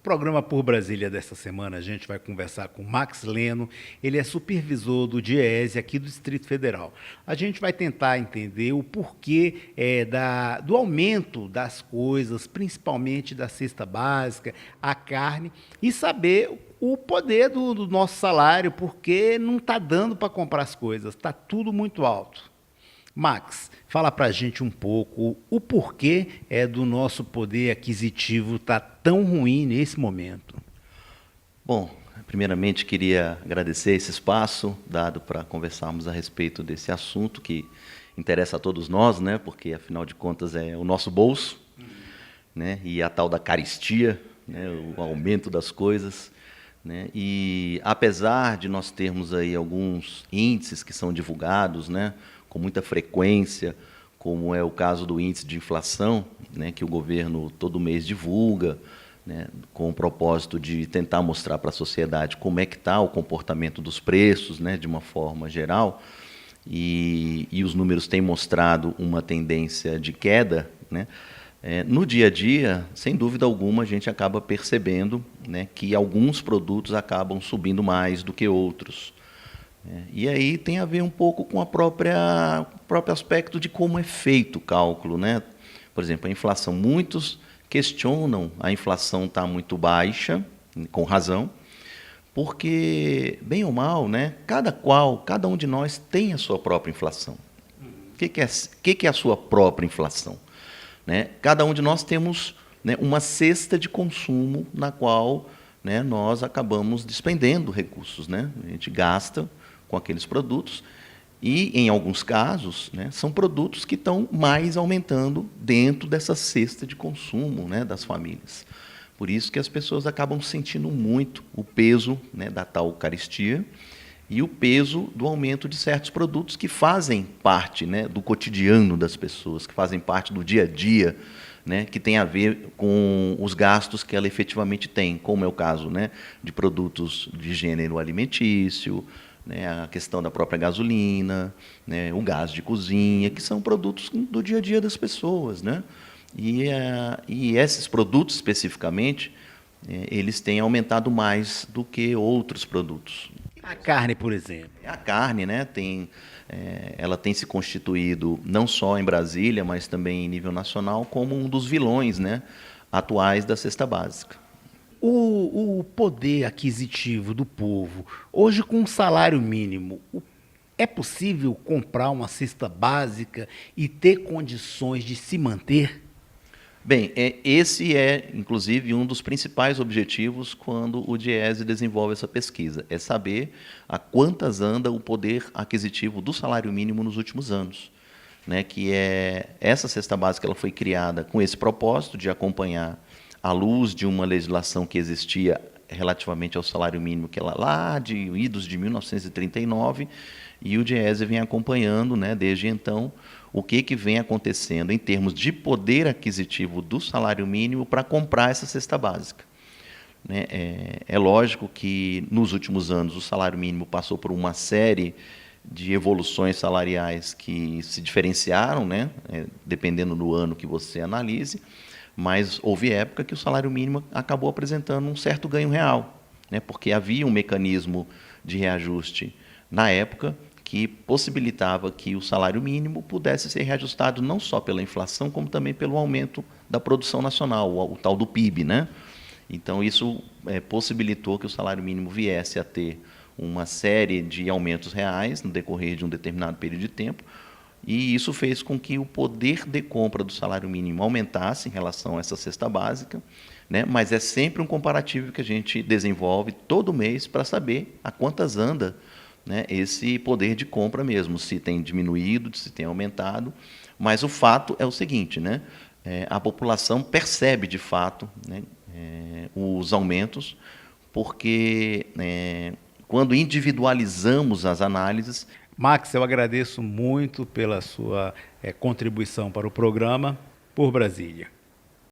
Programa Por Brasília desta semana, a gente vai conversar com Max Leno, ele é supervisor do DIEESE aqui do Distrito Federal. A gente vai tentar entender o porquê do aumento das coisas, principalmente da cesta básica, a carne, e saber o poder do nosso salário, porque não está dando para comprar as coisas, está tudo muito alto. Max, fala para a gente um pouco o porquê do nosso poder aquisitivo estar tão ruim nesse momento. Bom, primeiramente queria agradecer esse espaço dado para conversarmos a respeito desse assunto que interessa a todos nós, né? Porque afinal de contas é o nosso bolso, né? E a tal da carestia, né? O aumento das coisas, né? E apesar de nós termos aí alguns índices que são divulgados, né? Com muita frequência, como é o caso do índice de inflação, né, que o governo todo mês divulga, né, com o propósito de tentar mostrar para a sociedade como é que está o comportamento dos preços, né, de uma forma geral, e os números têm mostrado uma tendência de queda, né, no dia a dia, sem dúvida alguma, a gente acaba percebendo, né, que alguns produtos acabam subindo mais do que outros. E aí tem a ver um pouco com o próprio aspecto de como é feito o cálculo, né? Por exemplo, a inflação. Muitos questionam a inflação estar muito baixa, com razão, porque, bem ou mal, né, cada um de nós tem a sua própria inflação. O que é a sua própria inflação? Né? Cada um de nós temos, né, uma cesta de consumo na qual, né, nós acabamos despendendo recursos. Né? A gente gasta com aqueles produtos e, em alguns casos, né, são produtos que estão mais aumentando dentro dessa cesta de consumo, né, das famílias. Por isso que as pessoas acabam sentindo muito o peso, né, da tal carestia e o peso do aumento de certos produtos que fazem parte, né, do cotidiano das pessoas, que fazem parte do dia a dia, né, que tem a ver com os gastos que ela efetivamente tem, como é o caso, né, de produtos de gênero alimentício, né, a questão da própria gasolina, né, o gás de cozinha, que são produtos do dia a dia das pessoas. Né? E esses produtos, especificamente, eles têm aumentado mais do que outros produtos. A carne, por exemplo. A carne, né, ela tem se constituído, não só em Brasília, mas também em nível nacional, como um dos vilões, né, atuais da cesta básica. O poder aquisitivo do povo, hoje com um salário mínimo, é possível comprar uma cesta básica e ter condições de se manter? Bem, esse é, inclusive, um dos principais objetivos quando o DIEESE desenvolve essa pesquisa, é saber a quantas anda o poder aquisitivo do salário mínimo nos últimos anos. Né, que essa cesta básica ela foi criada com esse propósito de acompanhar à luz de uma legislação que existia relativamente ao salário mínimo, que é lá de idos de 1939, e o DIEESE vem acompanhando, né, desde então, o que vem acontecendo em termos de poder aquisitivo do salário mínimo para comprar essa cesta básica. Né? É lógico que, nos últimos anos, o salário mínimo passou por uma série de evoluções salariais que se diferenciaram, né, dependendo do ano que você analise, mas houve época que o salário mínimo acabou apresentando um certo ganho real, né, porque havia um mecanismo de reajuste na época que possibilitava que o salário mínimo pudesse ser reajustado não só pela inflação, como também pelo aumento da produção nacional, o tal do PIB. Né? Então, isso possibilitou que o salário mínimo viesse a ter uma série de aumentos reais no decorrer de um determinado período de tempo, e isso fez com que o poder de compra do salário mínimo aumentasse em relação a essa cesta básica, né? Mas é sempre um comparativo que a gente desenvolve todo mês para saber a quantas anda, né, esse poder de compra mesmo, se tem diminuído, se tem aumentado. Mas o fato é o seguinte, né? A população percebe de fato, né, os aumentos, porque quando individualizamos as análises. Max, eu agradeço muito pela sua contribuição para o programa Por Brasília.